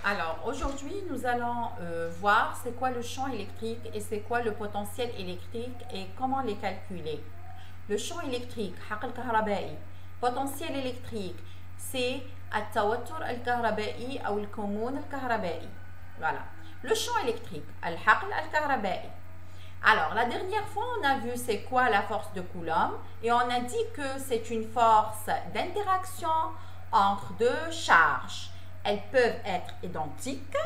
Alors, aujourd'hui, nous allons voir c'est quoi le champ électrique et c'est quoi le potentiel électrique et comment les calculer. Le champ électrique, حقل كهربائي. Potentiel électrique, c'est التوتر الكهربائي أو الكمون الكهربائي. Voilà. Le champ électrique, الحقل الكهربائي. Alors, la dernière fois, on a vu c'est quoi la force de Coulomb et on a dit que c'est une force d'interaction entre deux charges. Elles peuvent être identiques,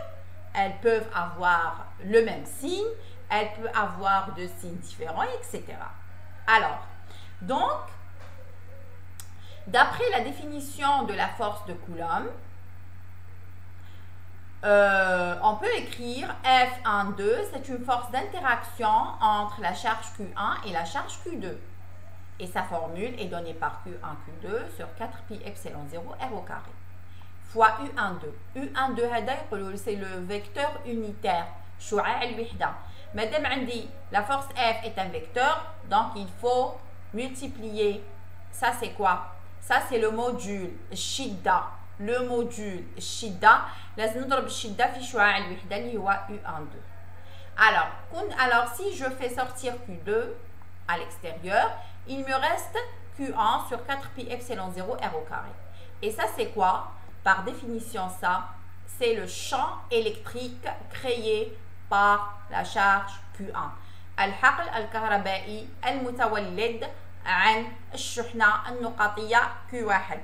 elles peuvent avoir le même signe, elles peuvent avoir deux signes différents, etc. Alors, donc, d'après la définition de la force de Coulomb, on peut écrire F12, c'est une force d'interaction entre la charge Q1 et la charge Q2. Et sa formule est donnée par Q1, Q2 sur 4pi epsilon 0 R au carré. Fois U12. U12, c'est le vecteur unitaire. Madame Andy, la force F est un vecteur, donc il faut multiplier. Ça, c'est quoi? Ça, c'est le module Shidda. Le module Shidda. لازم نضرب الشدة في شعاع الوحدة اللي هو U12. Alors, si je fais sortir Q2 à l'extérieur, il me reste Q1 sur 4pi epsilon 0 R au carré. Et ça, c'est quoi? Par définition, ça, c'est le champ électrique créé par la charge Q1. الحقل الكهربائي المتولد عن الشحنة النقطية Q1.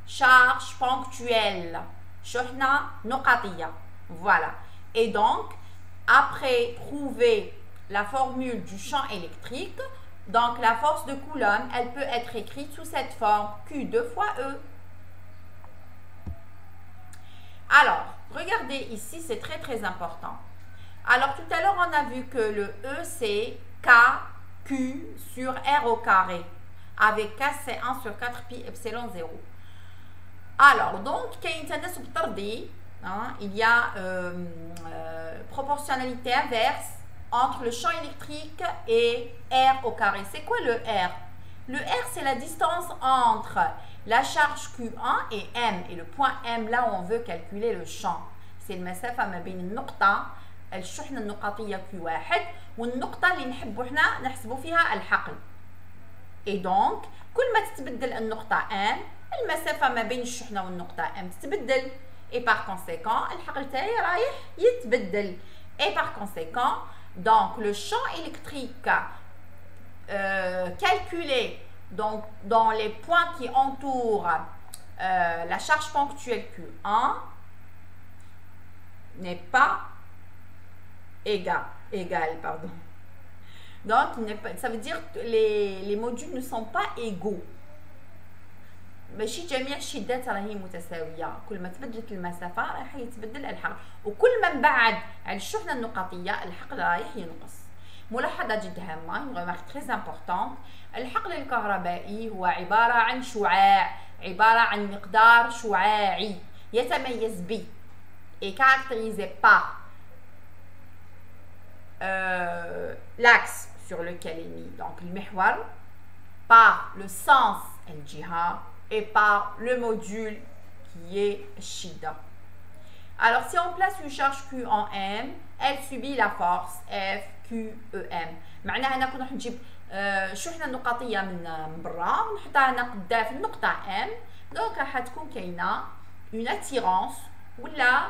Charge ponctuelle. شحنة نقطية. Voilà. Et donc, après trouver la formule du champ électrique, donc la force de Coulomb, elle peut être écrite sous cette forme Q2 fois E. Alors, regardez ici, c'est très très important. Alors, tout à l'heure, on a vu que le E, c'est KQ sur R au carré. Avec K, c'est 1 sur 4pi epsilon 0. Alors, donc, il y a proportionnalité inverse entre le champ électrique et R au carré. C'est quoi le R? Le R, c'est la distance entre la charge Q1 et M. Et le point M, là où on veut calculer le champ. C'est le مسافة ما بين النقطة الشحنة النقطية Q1 والنقطة اللي نحبوا احنا نحسبوا فيها الحقل. Et donc, كل ما تتبدل النقطة M, المسافة ما بين الشحنة والنقطة M تتبدل. Et par conséquent, الحقل تاعي رايح يتبدل. Et par conséquent, donc le champ électrique calculé donc, dans les points qui entourent la charge ponctuelle Q1 n'est pas égal, pardon. Donc, ça veut dire que les modules ne sont pas égaux. ماشي جميع الشدات راهي متساويه، كل ما تبدلت المسافه راح يتبدل الحقل، وكل ما نبعد عن الشحنه النقطيه الحقل رايح ينقص. ملاحظه جد هامه، une remarque très importante، الحقل الكهربائي هو عباره عن شعاع، عباره عن مقدار شعاعي يتميز ب et caractérisé par l'axe sur lequel il est mis، donc المحور، par le sens الجهه et par le module qui est Shidda. Alors, si on place une charge Q en M, elle subit la force FQEM. معناها أنا كنا راح نجيب شحنة نقطية من برا ونحطها هنا قدام في النقطة M، donc راح تكون كاينة une attirance ولا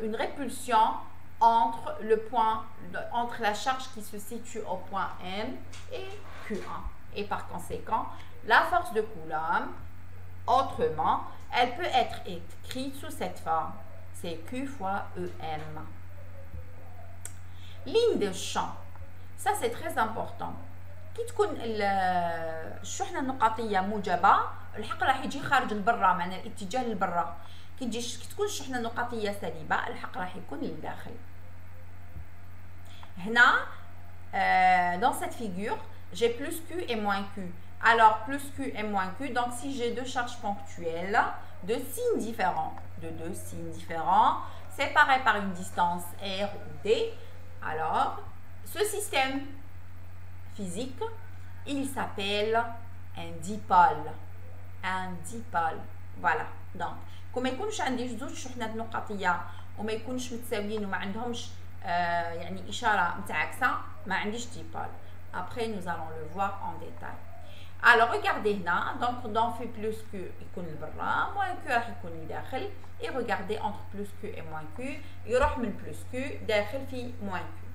une répulsion entre la charge qui se situe au point M et Q1. Et par conséquent, la force de Coulomb, autrement, elle peut être écrite sous cette forme. C'est Q fois EM. Ligne de champ. Ça, c'est très important. كي تكون الشحنة النقطية موجبة، الحقل راح يجي خارج لبرا، معناها الاتجاه للبرا. كي تكون الشحنة النقطية سالبة، الحقل راح يكون للداخل. هنا dans cette figure, j'ai plus Q et moins Q. Alors, plus Q et moins Q, donc si j'ai deux charges ponctuelles de signes différents, séparées par une distance R ou D, alors, ce système physique, il s'appelle un dipôle. Un dipôle. فوالا دونك كون ما يكونش عندي زوج شحنات نقطيه وما يكونش متساويين وما عندهمش يعني اشاره متعاكسه ما عنديش ديبول. Après nous allons le voir en détail. Alors regardez هنا donc dans في plus Q يكون لبرا moins Q راح يكون لداخل et regardez entre plus Q et moins Q يروح من plus Q داخل في moins Q.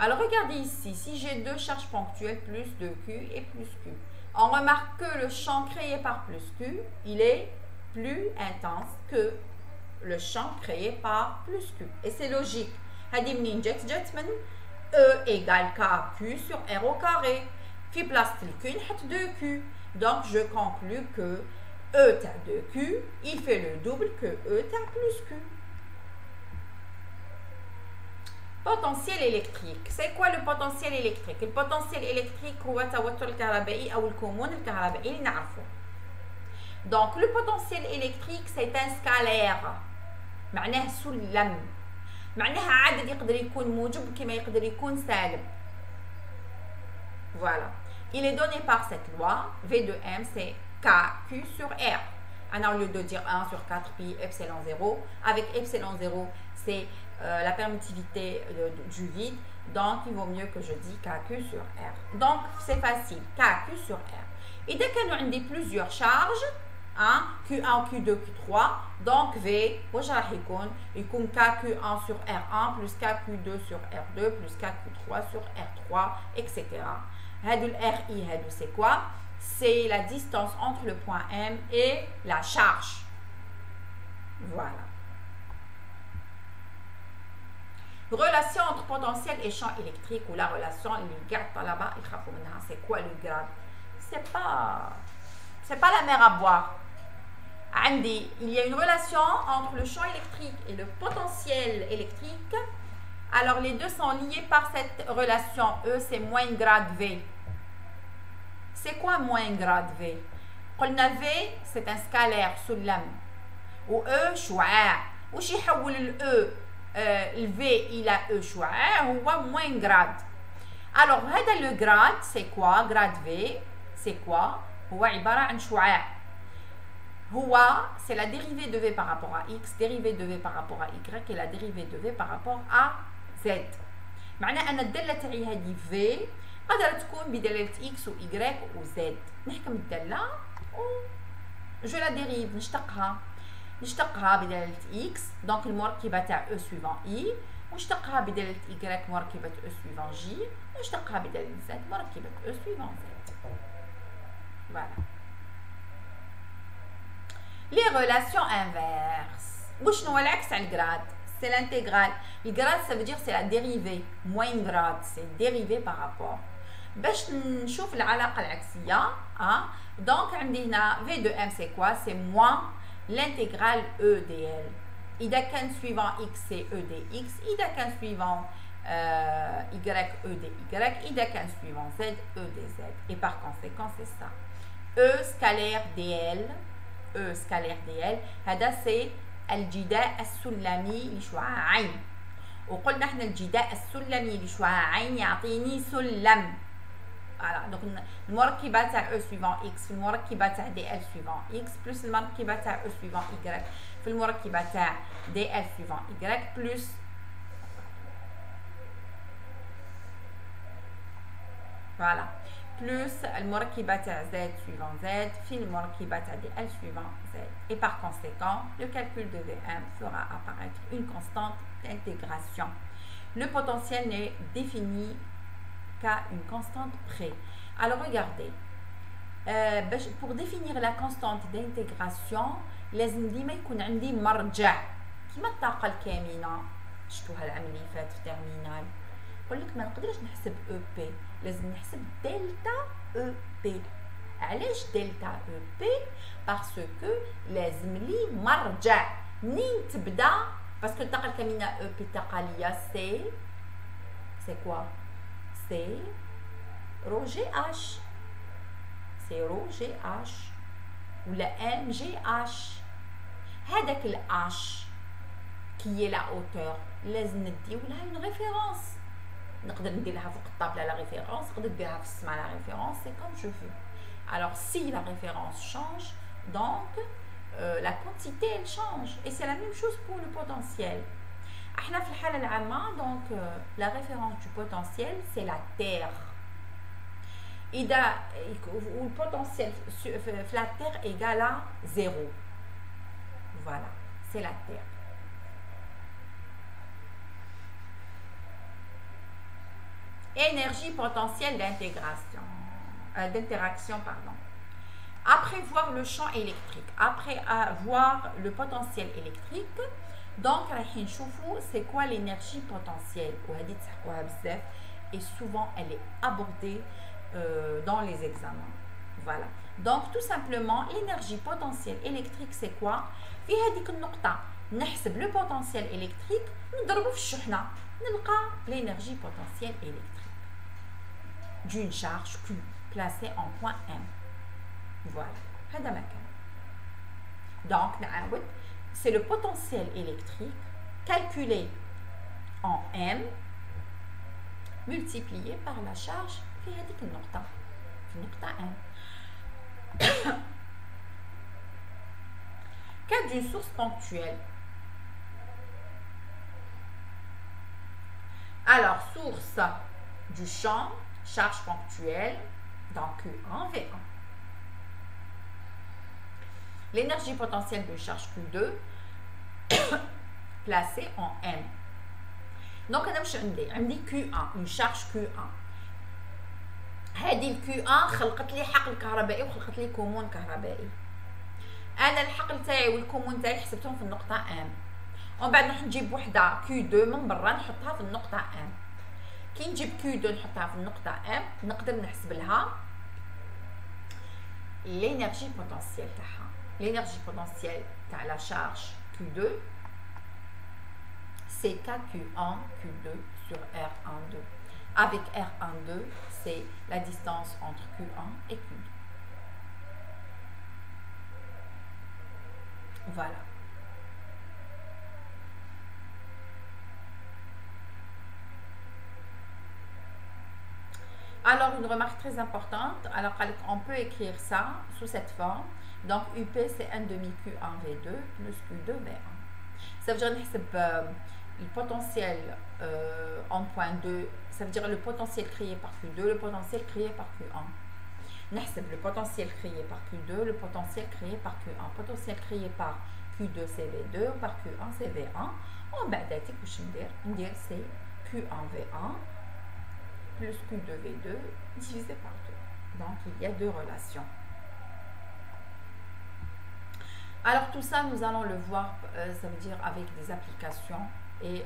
Alors regardez ici, si j'ai deux charges ponctuelles plus 2Q et plus Q, on remarque que le champ créé par plus Q, il est plus intense que le champ créé par plus Q. Et c'est logique. هذه منين جات من E égale KQ sur R au carré. في بلاصة الQ نحط 2Q. Donc je conclus que E تاع 2Q, il fait le double que E تاع plus Q. Potentiel électrique. C'est quoi le potentiel électrique? Le potentiel électrique هو التوتر الكهربائي أو الكمون الكهربائي اللي نعرفه. Donc le potentiel électrique c'est un scalaire. معناه سلم. معناها عدد يقدر يكون موجب كما يقدر يكون سالب. Voilà. Il est donné par cette loi. V de M c'est KQ sur R. Alors, au lieu de dire 1 sur 4 pi epsilon 0, avec epsilon 0 c'est la permittivité du vide, donc il vaut mieux que je dis KQ sur R. Donc c'est facile, KQ sur R. Et dès que nous avons plusieurs charges, hein, Q1, Q2, Q3, donc V, il y a KQ1 sur R1 plus KQ2 sur R2 plus KQ3 sur R3, etc. Le RI, c'est quoi? C'est la distance entre le point M et la charge. Voilà. Relation entre potentiel et champ électrique ou la relation, les grades là-bas, c'est quoi le grade? C'est pas la mer à boire. Il y a une relation entre le champ électrique et le potentiel électrique. Alors les deux sont liés par cette relation. E c'est moins grade V. C'est quoi moins grade V? قلنا V c'est un scalaire سلم و E شعاع. وش يحول ال E le V إلى E شعاع هو moins grade. Alors هذا le grade c'est quoi? Grade V c'est quoi? هو عبارة عن شعاع. هو c'est la dérivée de V par rapport à X, dérivée de V par rapport à Y et la dérivée de V par rapport à Z. معناه أن الدالة تاعي هذه V قادرة تكون بدلالة X و Y و Z. نحكم الدالة و جو لا ديريف نشتقها بدلالة X دونك المركبة تاع E suivant I ونشتقها بدلالة Y مركبة E suivant J ونشتقها بدلالة Z مركبة E suivant Z. Voilà. Les relations inverses. وشنو هو العكس على الجراد؟ C'est l'intégrale. Le grade ça veut dire c'est la dérivée. Moins grade c'est dérivé par rapport. باش نشوف العلاقة العكسية donc عندي هنا V de M c'est quoi? C'est moins l'intégrale E dl. إذا كان suivant X c'est E dx. إذا كان suivant Y E dy. إذا كان suivant Z E dz. Et par conséquent c'est ça. E scalaire dl. E scalaire dl. هذا c'est الجداء السلمي لشعاعين. وقلنا احنا الجداء السلمي لشعاعين يعطيني سلم. Voilà. Donc المركبة تاع E suivant X في المركبة تاع DL suivant X plus المركبة تاع E suivant Y في المركبة تاع DL suivant Y plus voilà plus المركبة تاع Z suivant Z في المركبة تاع DL suivant Z. Et par conséquent, le calcul de VM fera apparaître une constante d'intégration. Le potentiel n'est défini qu'à une constante près. Alors regardez, pour définir la constante d'intégration لازم ديما يكون عندي مرجع كيما الطاقة الكامنة شفتوها العام اللي فات في ترمينال. يقول لك ما نقدرش نحسب او بي لازم نحسب دلتا او بي. علاش دلتا او بي؟ باسكو لازم لي مرجع منين تبدا باسكو الطاقة الكامنة او بي التقالية سي كوا؟ سي رو جي اش. سي رو جي اش ولا ام جي اش. هذاك الاش كي لا اوتور لازم نديو لها اون ريفيرونس. نقدر ندير لها فوق الطابله لا ريفيرونس، نقدر نديرها في السما لا ريفيرونس، سي كوم جو فو. Alors si la référence change, Donc, la quantité, elle change. Et c'est la même chose pour le potentiel. Donc, la référence du potentiel, c'est la Terre. Et le potentiel de la Terre égale à 0. Voilà, c'est la Terre. Énergie potentielle d'interaction. Après voir le champ électrique, après voir le potentiel électrique, donc c'est quoi l'énergie potentielle. Et souvent elle est abordée dans les examens. Voilà. Donc tout simplement l'énergie potentielle électrique c'est quoi? نحسب le potentiel électrique نضربه في الشحنة نلقى l'énergie potentielle électrique d'une charge Q placée en point M. Voilà. Donc c'est le potentiel électrique calculé en M multiplié par la charge في هذيك النقطة M. Cas d'une source ponctuelle. Alors, source du champ, charge ponctuelle, dans Q1, V1. L'énergie potentielle de charge Q2, placée en M. Donc, on a Q1, une charge Q1. هذه Q1 خلقت لي حقل كهربائي وخلقت لي كومون كهربائي. انا الحقل تاعي والكومون تاعي حسبتهم في النقطه ام ومن بعد نروح نجيب وحده Q2 من برا نحطها في النقطه ام. كي نجيب Q2 نحطها في النقطه ام نقدر نحسب لها l'énergie potentielle تاعها. l'énergie potentielle تاع la charge Q2 c'est KQ1 Q2 sur R12. Avec R12 c'est la distance entre Q1 et Q2. Voilà. Alors, une remarque très importante. Alors, on peut écrire ça sous cette forme. Donc, UP, c'est 1 demi Q1V2 plus Q2V1. Ça veut dire le potentiel en point 2, ça veut dire le potentiel créé par Q2, le potentiel créé par Q1. Le potentiel créé par Q2, le potentiel créé par Q1. Potentiel créé par Q2 c'est V2 ou par Q1 c'est V1. On va dire c'est Q1V1 plus Q2V2 divisé par 2. Donc il y a deux relations. Alors tout ça nous allons le voir, ça veut dire avec des applications et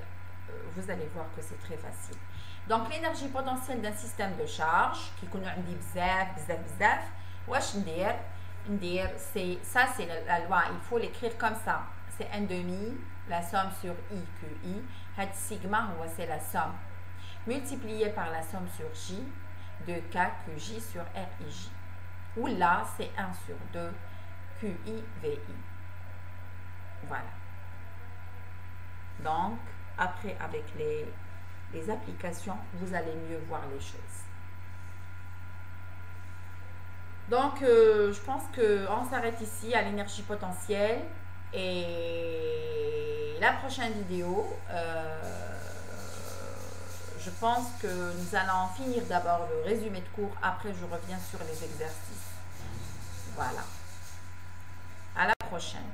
vous allez voir que c'est très facile. Donc l'énergie potentielle d'un système de charge qui connaît un bzaf, ça c'est la loi, il faut l'écrire comme ça. C'est 1 demi, la somme sur I QI, sigma c'est la somme multipliée par la somme sur J de K QJ sur RIJ. Ou là c'est 1 sur 2 QI VI. Voilà. Donc après avec les applications, vous allez mieux voir les choses. Donc, je pense qu'on s'arrête ici à l'énergie potentielle. Et la prochaine vidéo, je pense que nous allons finir d'abord le résumé de cours. Après, je reviens sur les exercices. Voilà. À la prochaine.